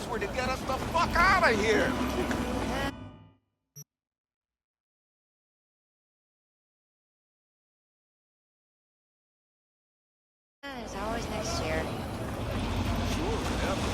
password to get us the fuck out of here! There's always next year. Sure, never.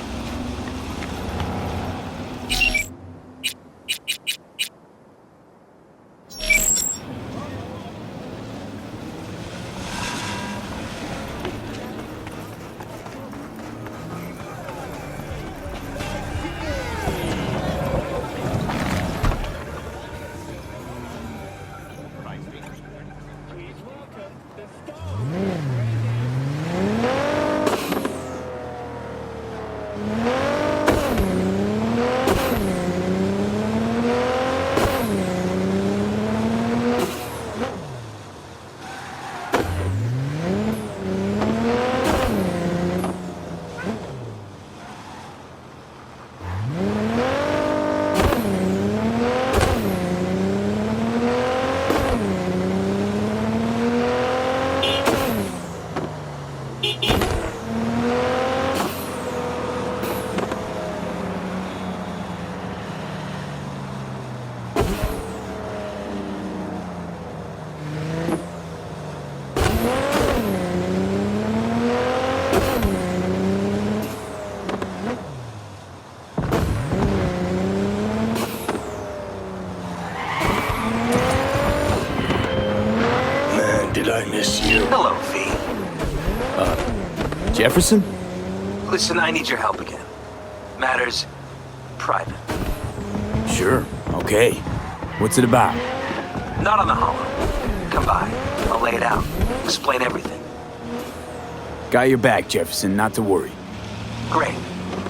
Did I miss you? Hello, V. Jefferson? Listen, I need your help again. Matters private. Sure, okay. What's it about? Not on the hollow. Come by. I'll lay it out. Explain everything. Got your back, Jefferson, not to worry. Great.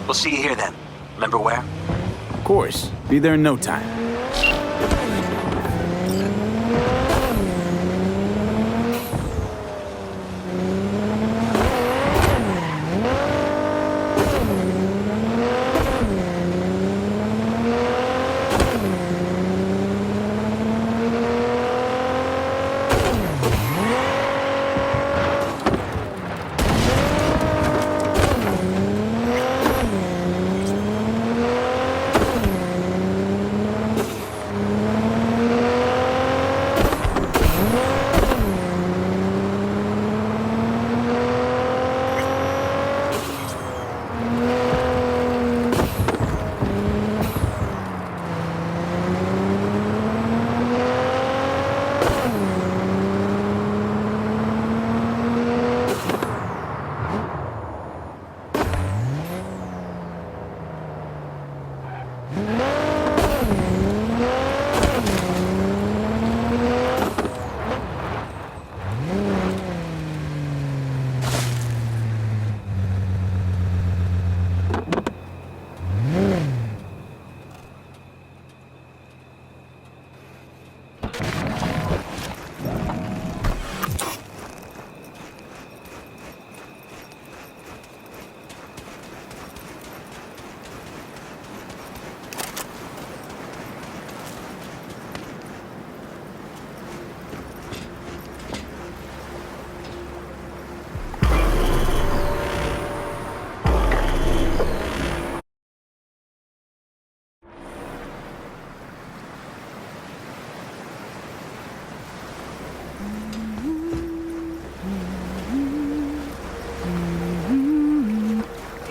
We'll see you here then. Remember where? Of course, be there in no time.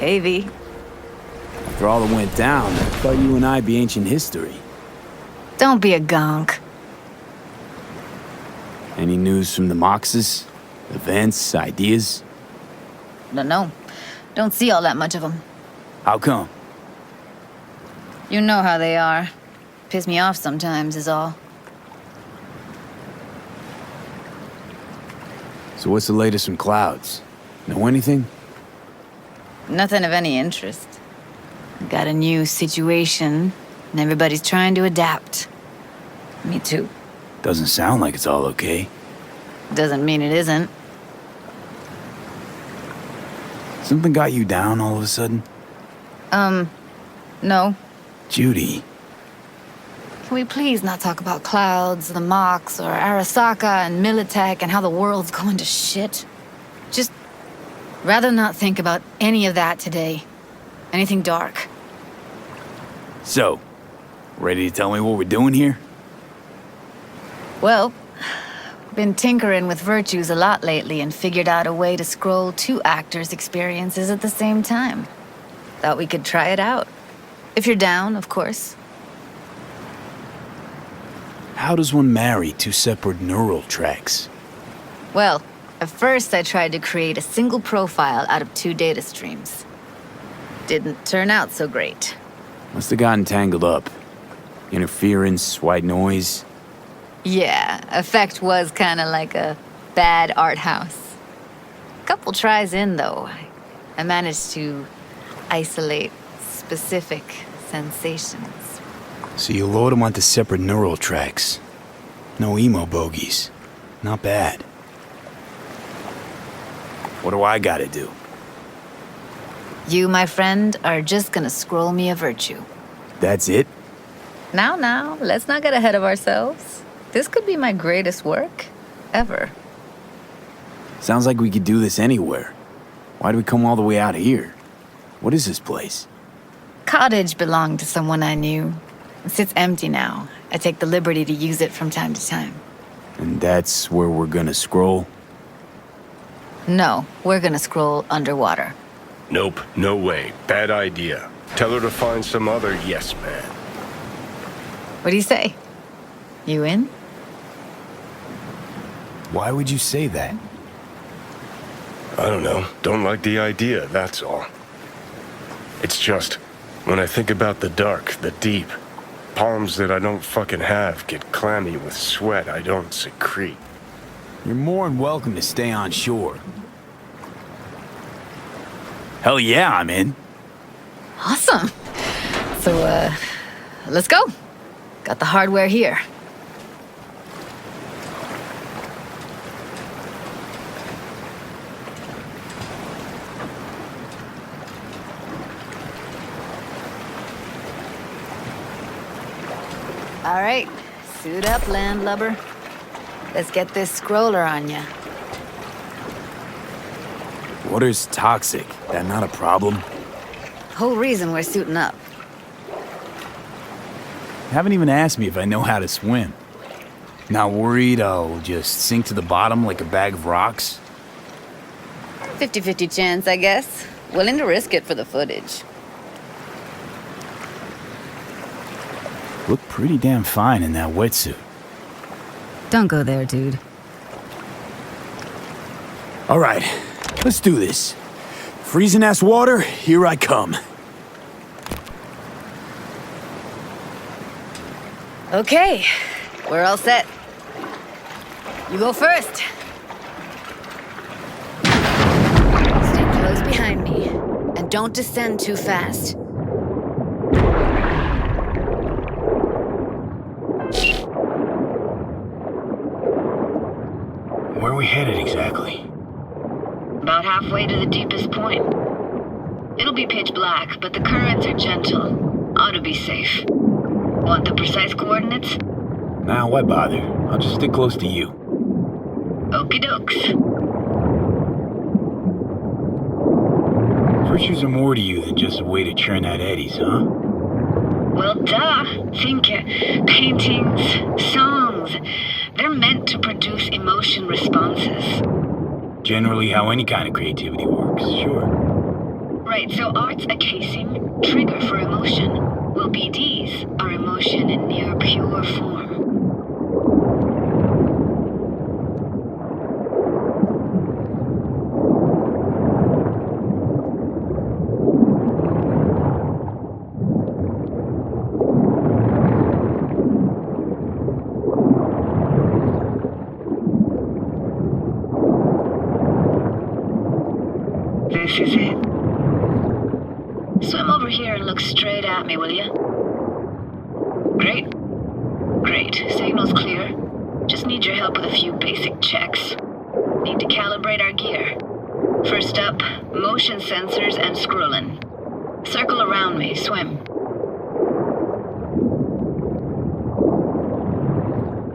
Hey, V. After all that went down, I thought you and I'd be ancient history. Don't be a gonk. Any news from the Moxes? Events, ideas? No. Don't see all that much of them. How come? You know how they are. Piss me off sometimes is all. So what's the latest from Clouds? Know anything? Nothing of any interest. Got a new situation, and everybody's trying to adapt. Me too. Doesn't sound like it's all okay. Doesn't mean it isn't. Something got you down all of a sudden? No. Judy. Can we please not talk about Clouds, the Mox, or Arasaka and Militech and how the world's going to shit? Just rather not think about any of that today. Anything dark. So, ready to tell me what we're doing here? Well, been tinkering with virtues a lot lately and figured out a way to scroll two actors' experiences at the same time. Thought we could try it out. If you're down, of course. How does one marry two separate neural tracks? Well, at first I tried to create a single profile out of two data streams. Didn't turn out so great. Must have gotten tangled up. Interference, white noise. Yeah, effect was kinda like a bad art house. Couple tries in, though, I managed to isolate specific sensations. So you load them onto separate neural tracks. No emo bogeys. Not bad. What do I gotta do? You, my friend, are just gonna scroll me a virtue. That's it? Now, let's not get ahead of ourselves. This could be my greatest work ever. Sounds like we could do this anywhere. Why do we come all the way out here? What is this place? Cottage belonged to someone I knew. It sits empty now. I take the liberty to use it from time to time. And that's where we're gonna scroll? No, we're gonna scroll underwater. Nope, no way. Bad idea. Tell her to find some other yes man. What do you say? You in? Why would you say that? I don't know. Don't like the idea, that's all. It's just, when I think about the dark, the deep, palms that I don't fucking have get clammy with sweat I don't secrete. You're more than welcome to stay on shore. Hell yeah, I'm in. Awesome. So, let's go. Got the hardware here. All right, suit up, landlubber. Let's get this scroller on ya. Water's toxic. That not a problem? Whole reason we're suiting up. Haven't even asked me if I know how to swim. Not worried I'll just sink to the bottom like a bag of rocks? 50-50 chance, I guess. Willing to risk it for the footage. Look pretty damn fine in that wetsuit. Don't go there, dude. All right, let's do this. Freezing-ass water, here I come. Okay, we're all set. You go first. Stay close behind me, and don't descend too fast. Where are we headed exactly? About halfway to the deepest point. It'll be pitch black, but the currents are gentle. Ought to be safe. Want the precise coordinates? Nah, why bother? I'll just stick close to you. Okie dokes. Virtues are more to you than just a way to churn that eddies, huh? Well, duh. Think paintings, songs. They're meant to produce emotion responses. Generally how any kind of creativity works, sure. Right, so art's a casing, trigger for emotion. Well, BDs are emotion in near pure form. This is it. Swim over here and look straight at me, will you? Great. Great. Signal's clear. Just need your help with a few basic checks. Need to calibrate our gear. First up, motion sensors and scrolling. Circle around me, swim.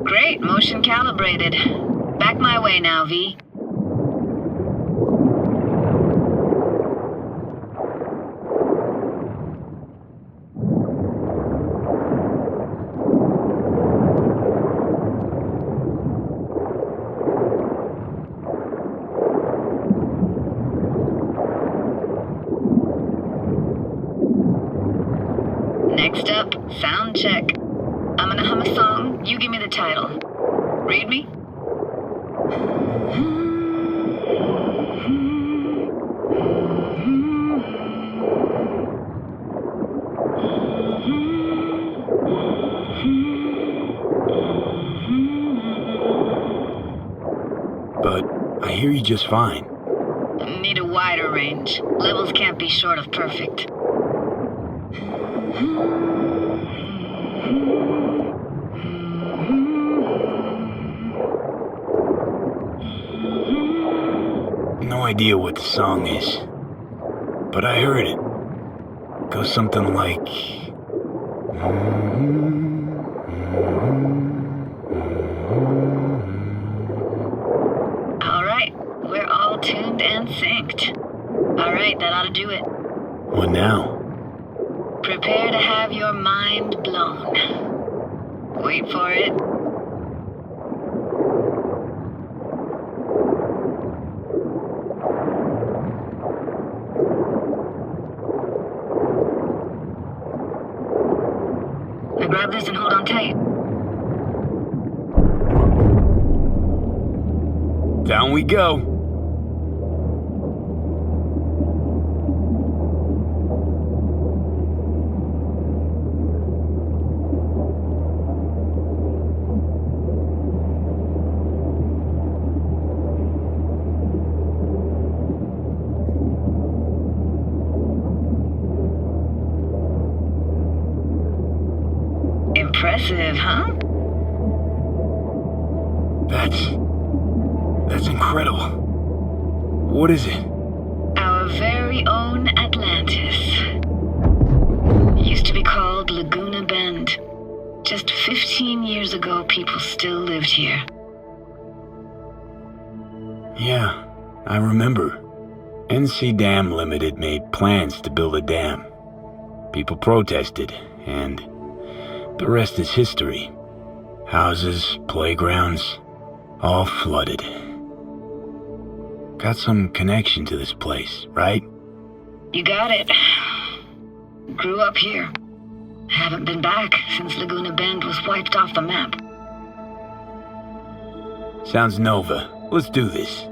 Great, motion calibrated. Back my way now, V. Next up, sound check. I'm gonna hum a song, you give me the title. Read me? But I hear you just fine. Need a wider range. Levels can't be short of perfect. No idea what the song is, but I heard it. Goes something like... Alright, we're all tuned and synced. Alright, that ought to do it. What now? Prepare to have your mind blown. Wait for it. Now grab this and hold on tight. Down we go. Impressive, huh? That's incredible. What is it? Our very own Atlantis. Used to be called Laguna Bend. Just 15 years ago, people still lived here. Yeah, I remember. NC Dam Limited made plans to build a dam. People protested, and the rest is history. Houses, playgrounds, all flooded. Got some connection to this place, right? You got it. Grew up here. Haven't been back since Laguna Bend was wiped off the map. Sounds Nova. Let's do this.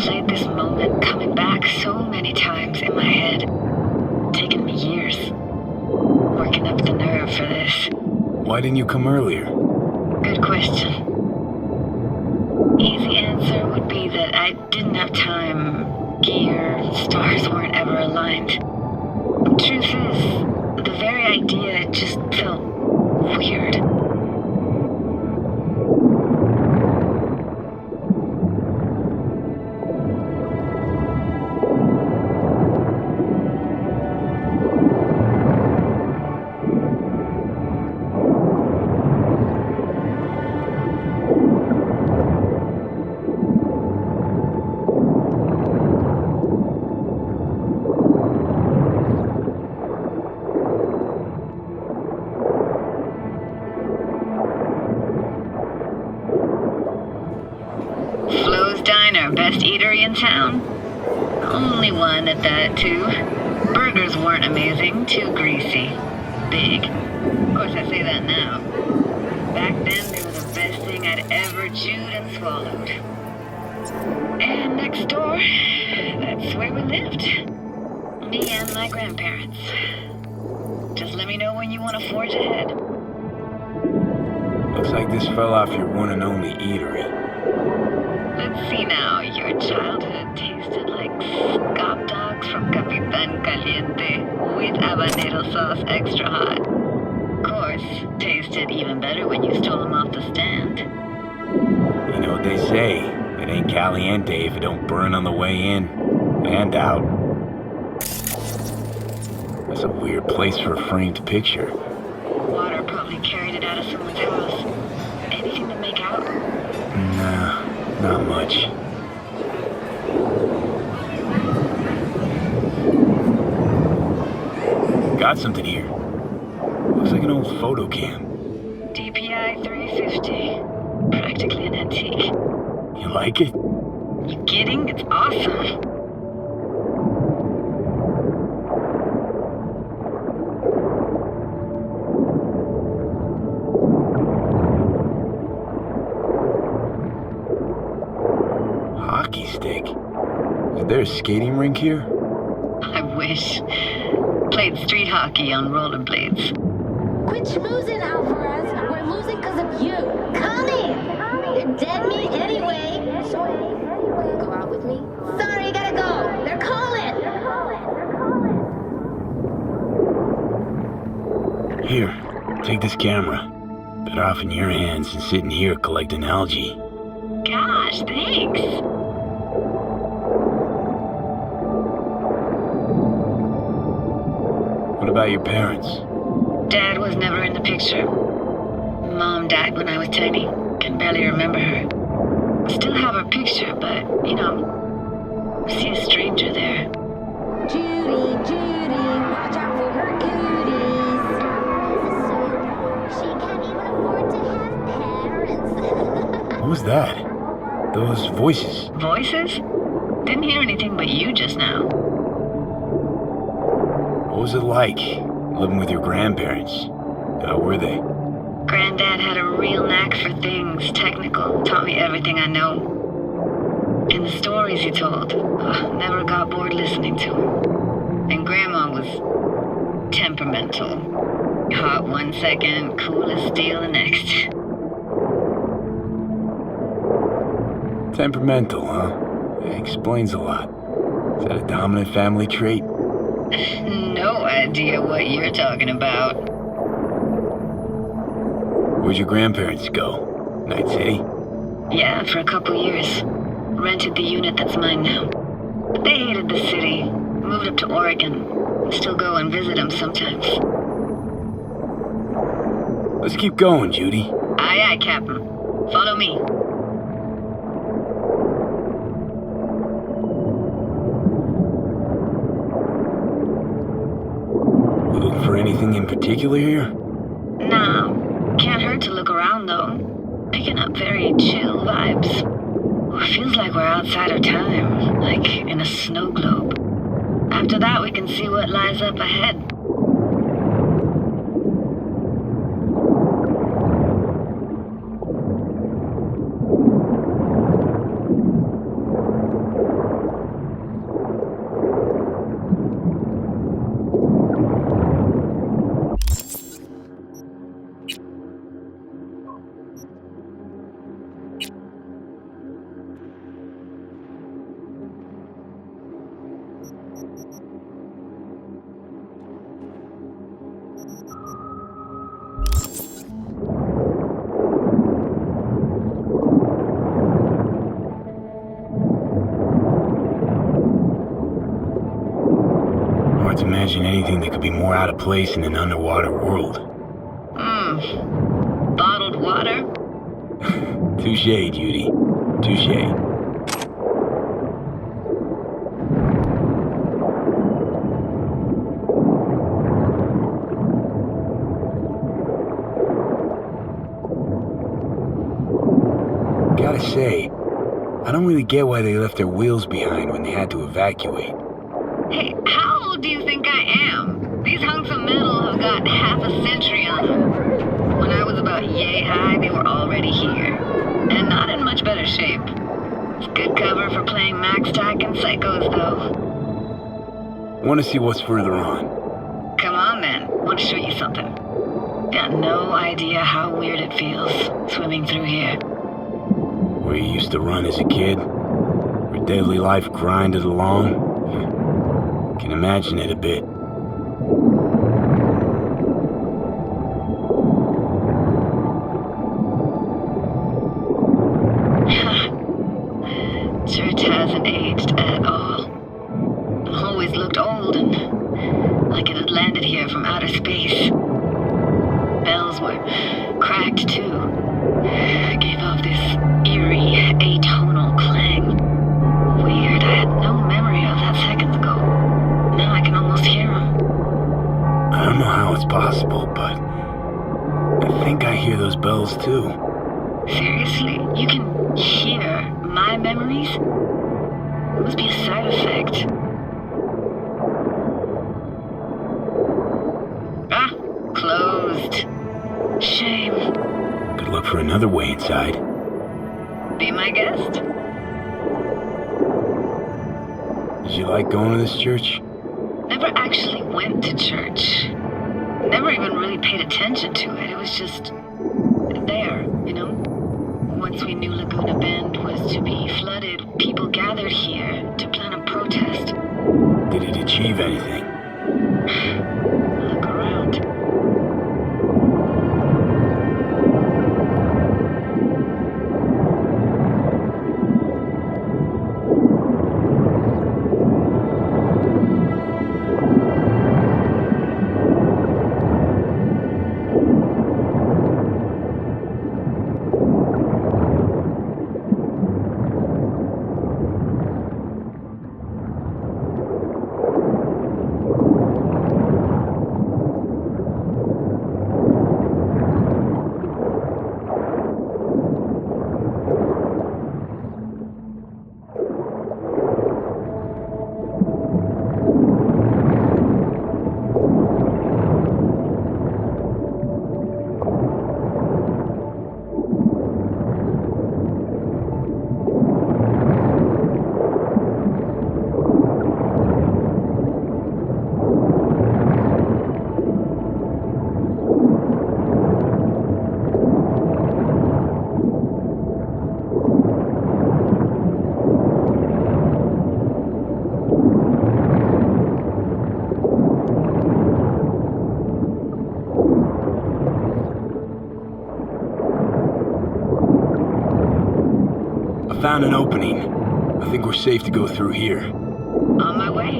Played this moment coming back so many times in my head. Taken me years. Working up the nerve for this. Why didn't you come earlier? Good question. Easy answer would be that I didn't have time. Gear, stars weren't ever aligned. Truth is, the very idea just felt weird. Best eatery in town? Only one at that, too. Burgers weren't amazing, too greasy. Big. Of course, I say that now. Back then, they were the best thing I'd ever chewed and swallowed. And next door, that's where we lived. Me and my grandparents. Just let me know when you want to forge ahead. Looks like this fell off your one and only eatery. Let's see now, your childhood tasted like scop dogs from Capitan Caliente with habanero sauce extra hot. Of course, tasted even better when you stole them off the stand. You know what they say, it ain't caliente if it don't burn on the way in and out. That's a weird place for a framed picture. Water probably carried it out of someone's house. Anything to make out? Nah. Not much. Got something here. Looks like an old photo cam. DPI 350. Practically an antique. You like it? You kidding? It's awesome. Is there a skating rink here? I wish. Played street hockey on rollerblades. Quit schmoozing, Alvarez. We're losing because of you. Connie! You're dead meat anyway. Go out with me? Sorry, gotta go. They're calling. Here, take this camera. Better off in your hands than sitting here collecting algae. Gosh, thanks. What about your parents? Dad was never in the picture. Mom died when I was tiny. Can barely remember her. Still have her picture, but, see a stranger there. Judy, watch out for her cooties. She can't even afford to have parents. What was that? Those voices. Voices? Didn't hear anything but you just now. What was it like, living with your grandparents? How were they? Granddad had a real knack for things technical. Taught me everything I know. And the stories he told, never got bored listening to him. And Grandma was temperamental. Hot one second, cool as steel the next. Temperamental, huh? That explains a lot. Is that a dominant family trait? No idea what you're talking about. Where'd your grandparents go? Night City? Yeah, for a couple years. Rented the unit that's mine now. But they hated the city. Moved up to Oregon. Still go and visit them sometimes. Let's keep going, Judy. Aye, aye, Captain. Follow me. You looking for anything in particular here? Nah. Can't hurt to look around, though. Picking up very chill vibes. Feels like we're outside of time, like in a snow globe. After that, we can see what lies up ahead. Hard to imagine anything that could be more out of place in an underwater world. Bottled water? Touché, Judy. Touché. Gotta say, I don't really get why they left their wheels behind when they had to evacuate. Hey, how old do you think I am? These hunks of metal have got half a century on them. When I was about yay high, they were already here. And not in much better shape. It's good cover for playing Max Tack and Psychos, though. Want to see what's further on? Come on, then. Want to show you something. Got no idea how weird it feels, swimming through here. Where you used to run as a kid? Where daily life grinded along? Can imagine it a bit. Church hasn't aged at all. Always looked old and like it had landed here from outer space. Bells were cracked too. Gave off this eerie, atonal clang. Weird, I had no memory of that seconds ago. Now I can almost hear them. I don't know how it's possible, but I think I hear those bells too. Seriously? You can hear my memories? It must be a side effect. Ah, closed. Shame. Could look for another way inside. Be my guest. Did you like going to this church? Never actually went to church. Never even really paid attention to it. It was just there, you know? Once we knew Laguna Bend was to be flooded, people gathered here to plan a protest. Did it achieve anything? Look around. Found an opening. I think we're safe to go through here. On my way.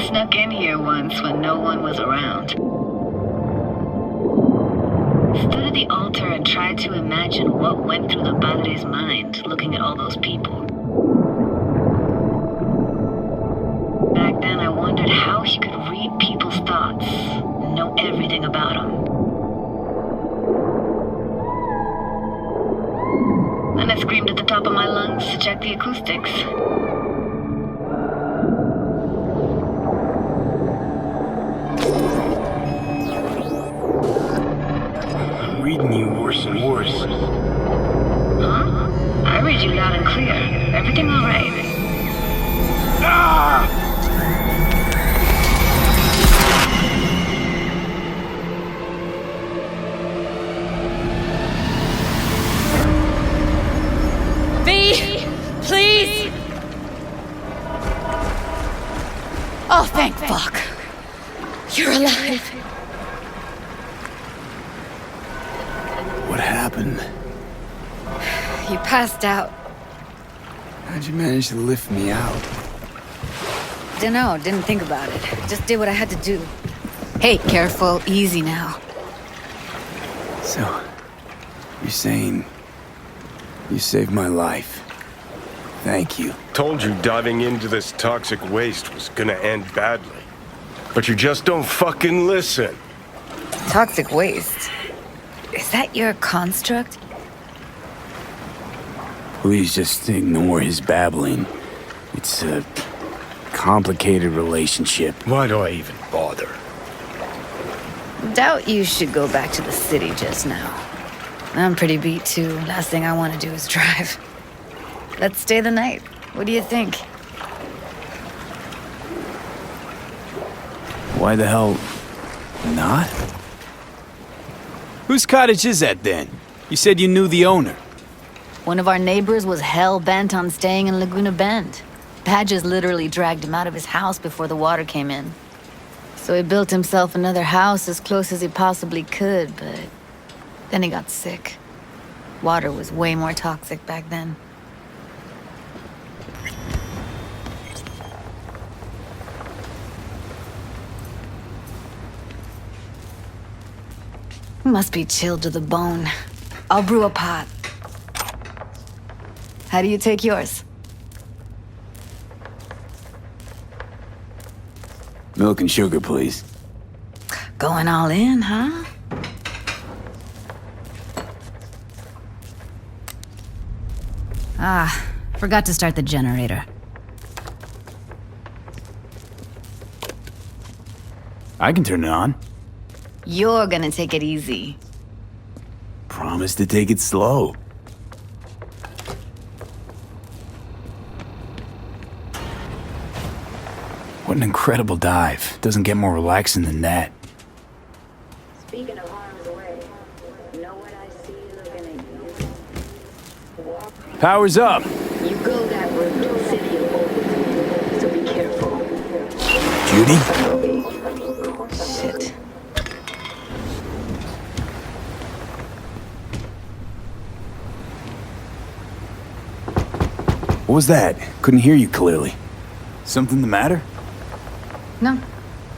Snuck in here once when no one was around. Stood at the altar and tried to imagine what went through the padre's mind looking at all those people. Back then I wondered how he could read people's thoughts. Know everything about him. And I screamed at the top of my lungs to check the acoustics. I'm reading you worse and worse. Huh? I read you loud and clear. Everything all right? Ah! Please! Oh, thank fuck. You're alive. What happened? You passed out. How'd you manage to lift me out? Dunno, didn't think about it. Just did what I had to do. Hey, careful, easy now. So, you're saying you saved my life. Thank you. Told you diving into this toxic waste was gonna end badly. But you just don't fucking listen. Toxic waste. Is that your construct? Please just ignore his babbling. It's a complicated relationship. Why do I even bother? Doubt you should go back to the city just now. I'm pretty beat too. Last thing I want to do is drive. Let's stay the night. What do you think? Why the hell not? Whose cottage is that then? You said you knew the owner. One of our neighbors was hell-bent on staying in Laguna Bend. Badges literally dragged him out of his house before the water came in. So he built himself another house as close as he possibly could, but then he got sick. Water was way more toxic back then. Must be chilled to the bone. I'll brew a pot. How do you take yours? Milk and sugar, please. Going all in, huh? Ah, forgot to start the generator. I can turn it on. You're gonna take it easy. Promise to take it slow. What an incredible dive. Doesn't get more relaxing than that. Speaking of harm's way, know what I see looking at you? Power's up. You go that route to the city of Old, so be careful. Judy? Shit. What was that? Couldn't hear you clearly. Something the matter? No,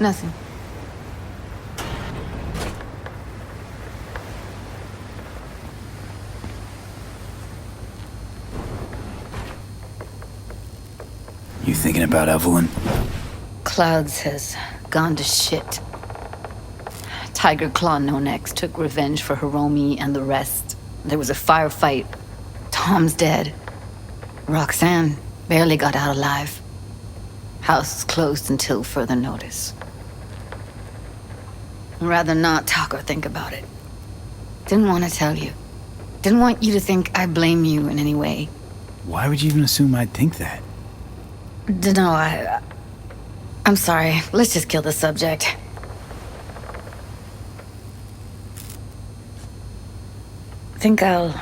nothing. You thinking about Evelyn? Clouds has gone to shit. Tiger Claw No Necks took revenge for Hiromi and the rest. There was a firefight. Tom's dead. Roxanne barely got out alive. House is closed until further notice. I'd rather not talk or think about it. Didn't want to tell you. Didn't want you to think I blame you in any way. Why would you even assume I'd think that? Dunno, I'm sorry. Let's just kill the subject. Think I'll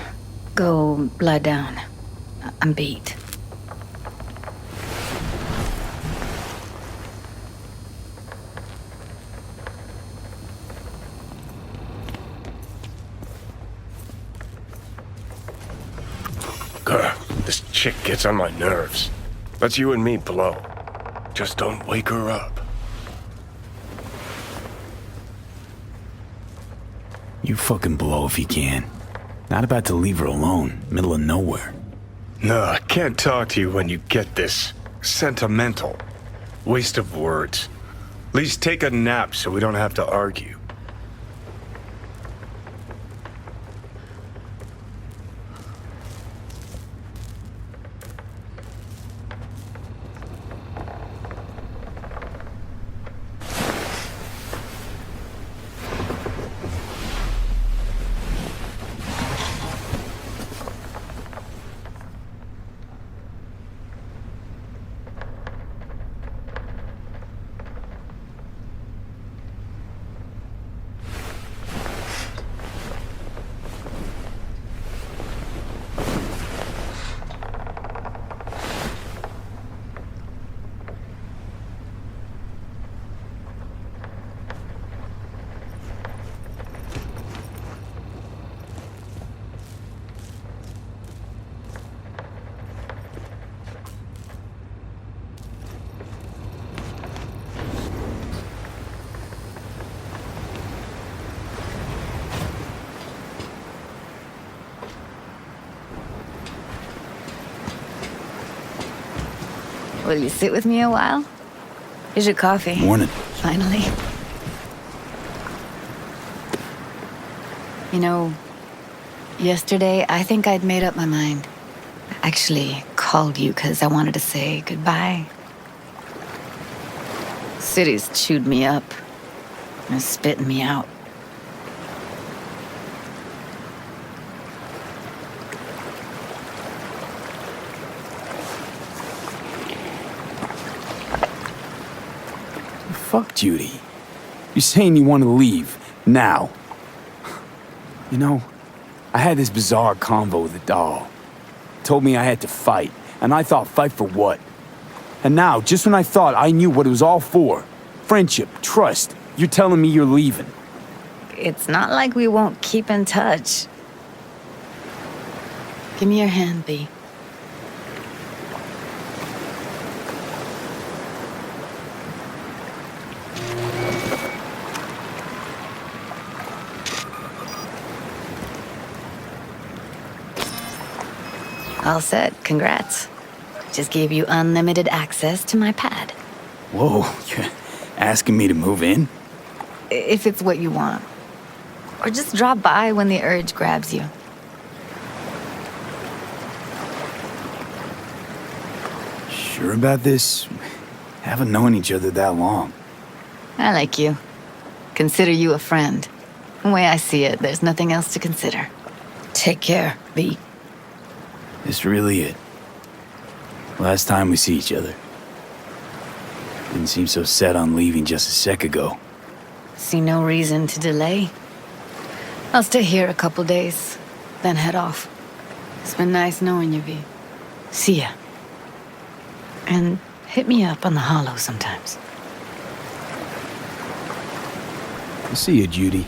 go lie down. I'm beat. Grr, this chick gets on my nerves. Let's you and me blow. Just don't wake her up. You fucking blow if you can. Not about to leave her alone, middle of nowhere. No, I can't talk to you when you get this sentimental. Waste of words. At least take a nap so we don't have to argue. Will you sit with me a while? Here's your coffee. Morning. Finally. You know, yesterday I think I'd made up my mind. I actually called you because I wanted to say goodbye. City's chewed me up and spitting me out. Fuck Judy. You're saying you want to leave, now. You know, I had this bizarre convo with the doll. Told me I had to fight, and I thought, fight for what? And now, just when I thought I knew what it was all for, friendship, trust, you're telling me you're leaving. It's not like we won't keep in touch. Give me your hand, B. All set. Congrats. Just gave you unlimited access to my pad. Whoa, you're asking me to move in? If it's what you want. Or just drop by when the urge grabs you. Sure about this? Haven't known each other that long. I like you. Consider you a friend. The way I see it, there's nothing else to consider. Take care, V. This really it? Last time we see each other. Didn't seem so set on leaving just a sec ago. See no reason to delay. I'll stay here a couple days, then head off. It's been nice knowing you, V. See ya. And hit me up on the holo sometimes. I'll see you, Judy.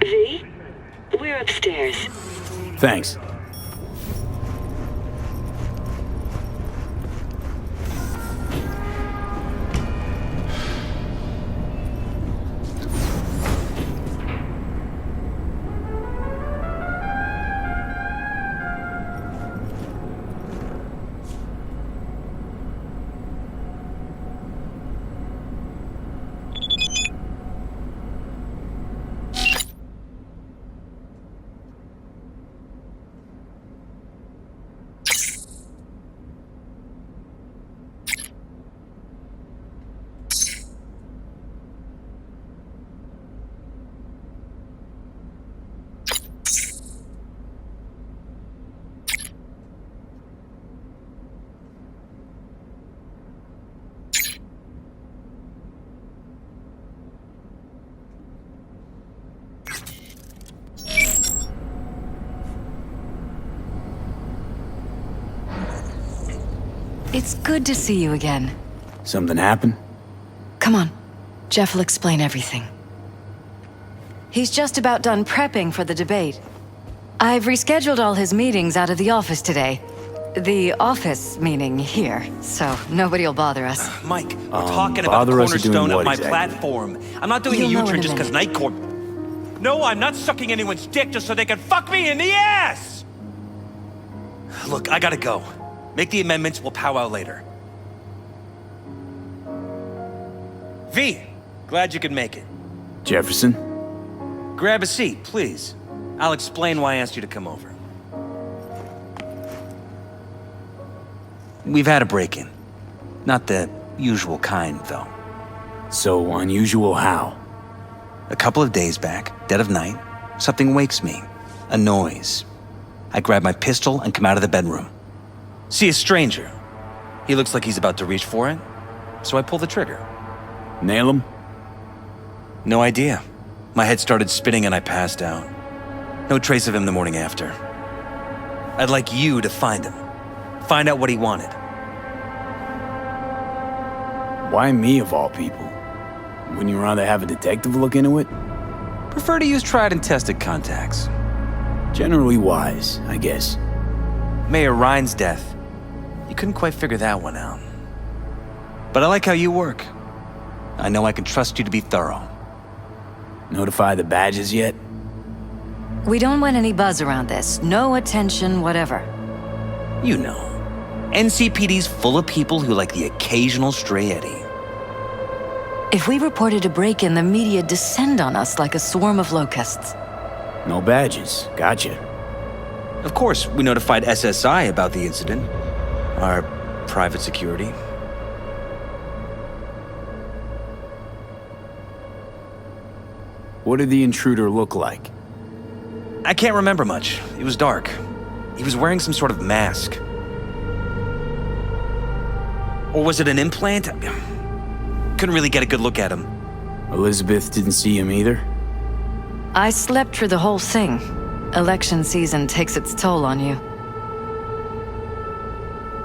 V? We're upstairs. Thanks. It's good to see you again. Something happened? Come on. Jeff will explain everything. He's just about done prepping for the debate. I've rescheduled all his meetings out of the office today. The office meaning here, so nobody will bother us. Mike, we're talking about the bother us doing cornerstone of what my exactly? platform. I'm not doing You'll a know U-turn in a just because minute. Night Corp... No, I'm not sucking anyone's dick just so they can fuck me in the ass! Look, I gotta go. Make the amendments, we'll powwow later. V, glad you could make it. Jefferson? Grab a seat, please. I'll explain why I asked you to come over. We've had a break-in. Not the usual kind, though. So unusual how? A couple of days back, dead of night, something wakes me. A noise. I grab my pistol and come out of the bedroom. See a stranger. He looks like he's about to reach for it, so I pull the trigger. Nail him? No idea. My head started spinning and I passed out. No trace of him the morning after. I'd like you to find him. Find out what he wanted. Why me of all people? Wouldn't you rather have a detective look into it? Prefer to use tried and tested contacts. Generally wise, I guess. Mayor Ryan's death. You couldn't quite figure that one out. But I like how you work. I know I can trust you to be thorough. Notify the badges yet? We don't want any buzz around this. No attention, whatever. You know. NCPD's full of people who like the occasional stray eddy. If we reported a break-in, the media descend on us like a swarm of locusts. No badges. Gotcha. Of course, we notified SSI about the incident. Our private security. What did the intruder look like? I can't remember much. It was dark. He was wearing some sort of mask. Or was it an implant? Couldn't really get a good look at him. Elizabeth didn't see him either? I slept through the whole thing. Election season takes its toll on you.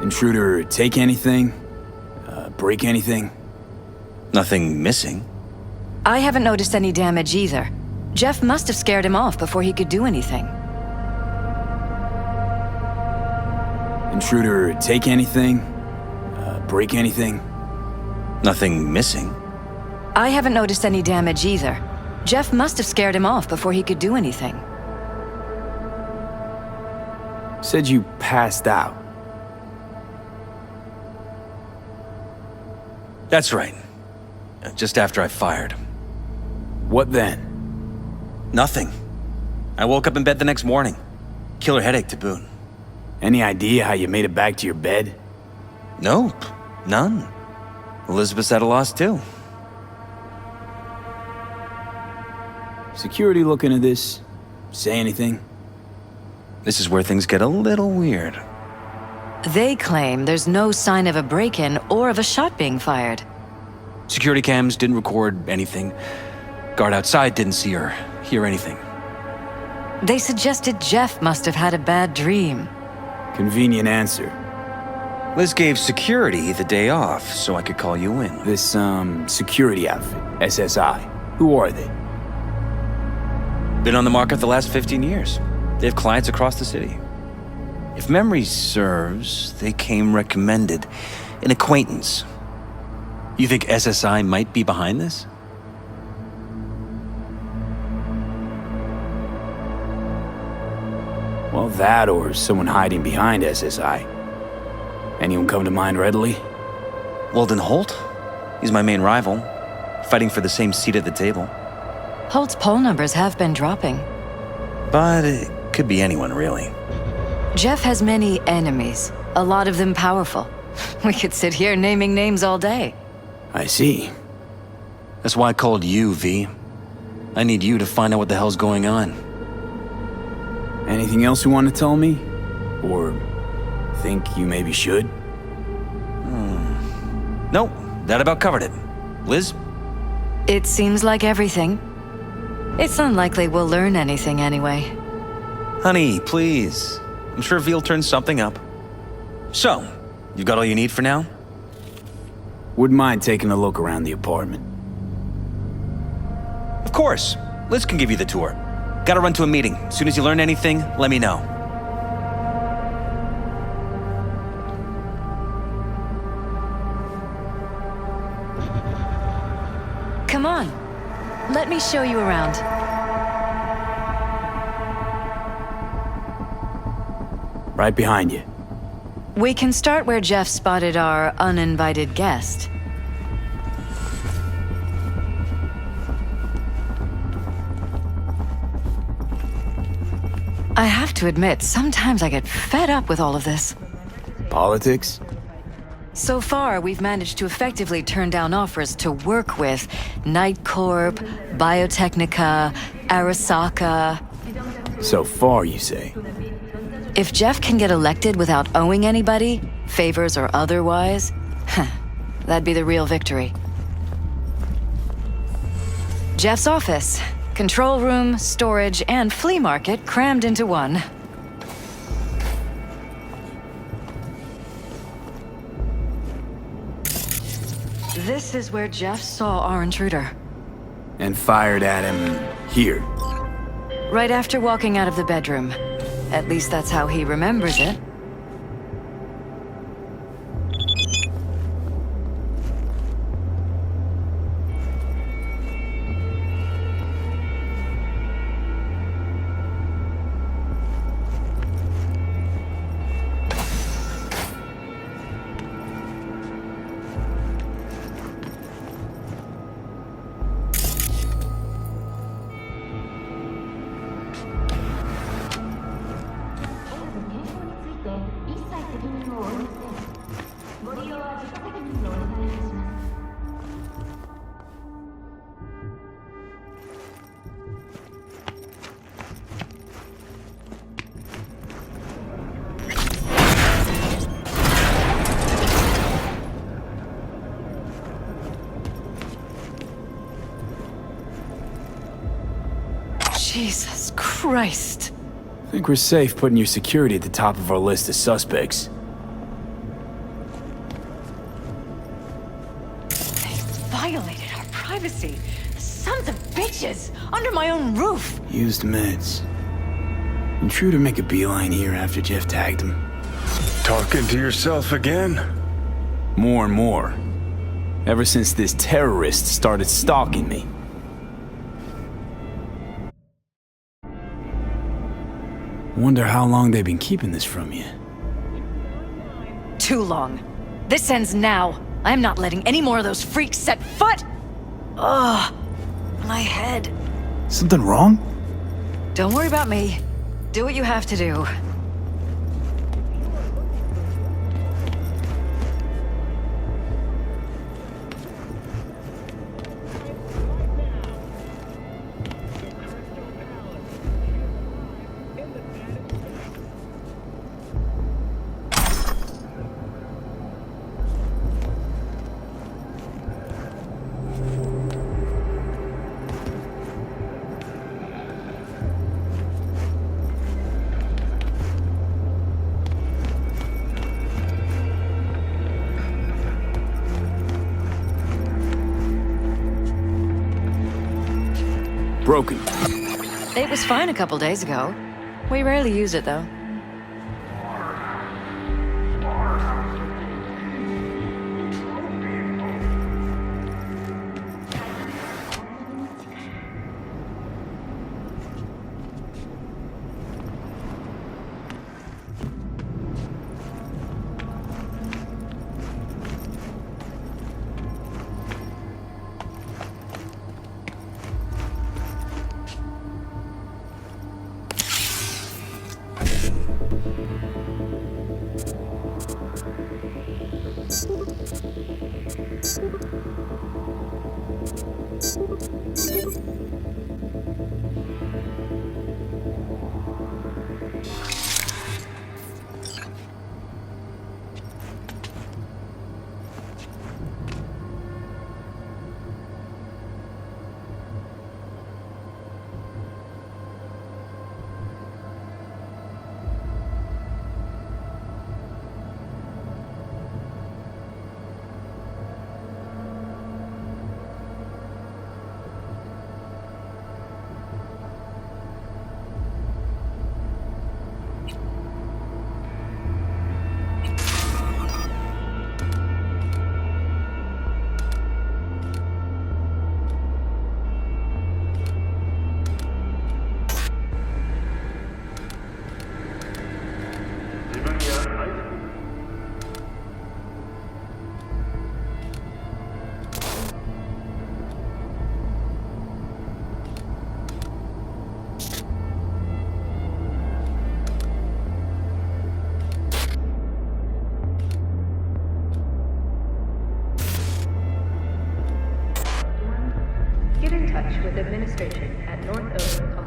Intruder take anything? Break anything? Nothing missing. I haven't noticed any damage either. Jeff must have scared him off before he could do anything. Intruder take anything? Break anything? Nothing missing. I haven't noticed any damage either. Jeff must have scared him off before he could do anything. Said you passed out. That's right. Just after I fired. What then? Nothing. I woke up in bed the next morning. Killer headache to boot. Any idea how you made it back to your bed? Nope. None. Elizabeth's at a loss too. Security look into this? Say anything? This is where things get a little weird. They claim there's no sign of a break-in or of a shot being fired. Security cams didn't record anything. Guard outside didn't see or hear anything. They suggested Jeff must have had a bad dream. Convenient answer. Liz gave security the day off so I could call you in. This, security outfit, SSI. Who are they? Been on the market the last 15 years. They have clients across the city. If memory serves, they came recommended. An acquaintance. You think SSI might be behind this? Well, that or someone hiding behind SSI. Anyone come to mind readily? Walden Holt? He's my main rival. Fighting for the same seat at the table. Holt's poll numbers have been dropping. But it could be anyone, really. Jeff has many enemies, a lot of them powerful. We could sit here naming names all day. I see. That's why I called you, V. I need you to find out what the hell's going on. Anything else you want to tell me? Or think you maybe should? Nope, that about covered it. Liz? It seems like everything. It's unlikely we'll learn anything anyway. Honey, please. I'm sure V'll turn something up. So, You got all you need for now? Wouldn't mind taking a look around the apartment. Of course. Liz can give you the tour. Gotta run to a meeting. As soon as you learn anything, let me know. Come on. Let me show you around. Right behind you. We can start where Jeff spotted our uninvited guest. I have to admit, sometimes I get fed up with all of this. Politics? So far, we've managed to effectively turn down offers to work with Night Corp, Biotechnica, Arasaka. So far, you say? If Jeff can get elected without owing anybody, favors or otherwise, that'd be the real victory. Jeff's office, control room, storage, and flea market crammed into one. This is where Jeff saw our intruder. And fired at him here. Right after walking out of the bedroom. At least that's how he remembers it. Jesus Christ. I think we're safe putting your security at the top of our list of suspects. They violated our privacy. Sons of bitches! Under my own roof! Used meds. Intruder make a beeline here after Jeff tagged him. Talking to yourself again? More and more. Ever since this terrorist started stalking me. Wonder how long they've been keeping this from you. Too long. This ends now. I'm not letting any more of those freaks set foot! Ugh. My head. Something wrong? Don't worry about me. Do what you have to do. Broken. It was fine a couple days ago. We rarely use it, though. touch with administration at North Oak.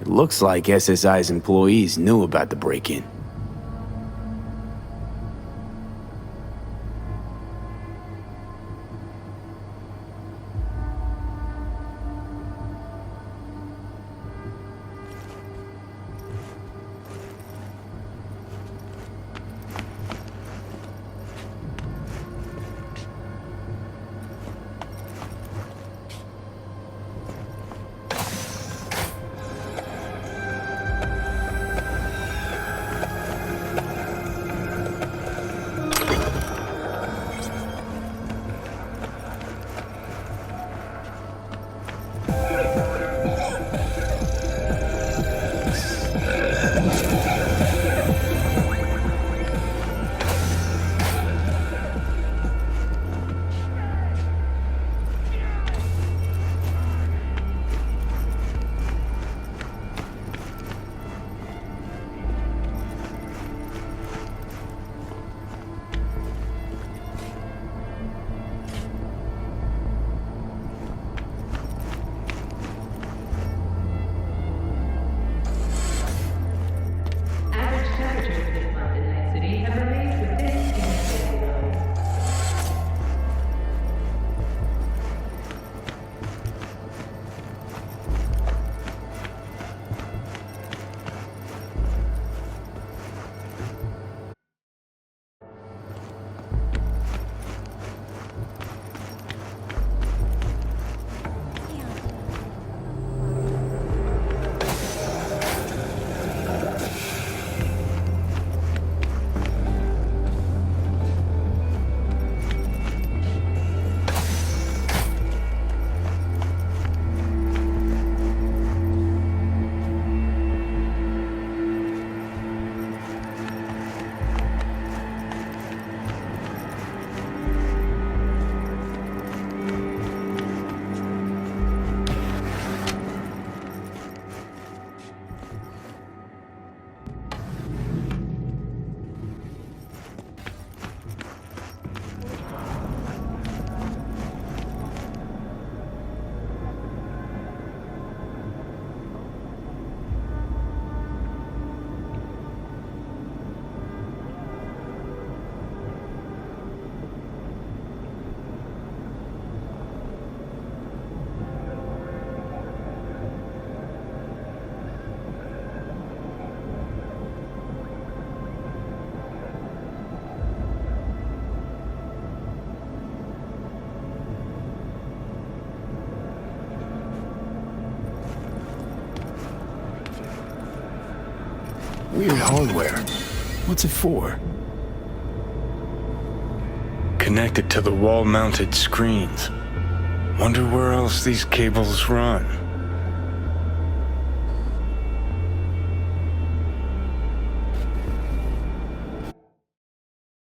It looks like SSI's employees knew about the break-in. Weird hardware. What's it for? Connected to the wall-mounted screens. Wonder where else these cables run.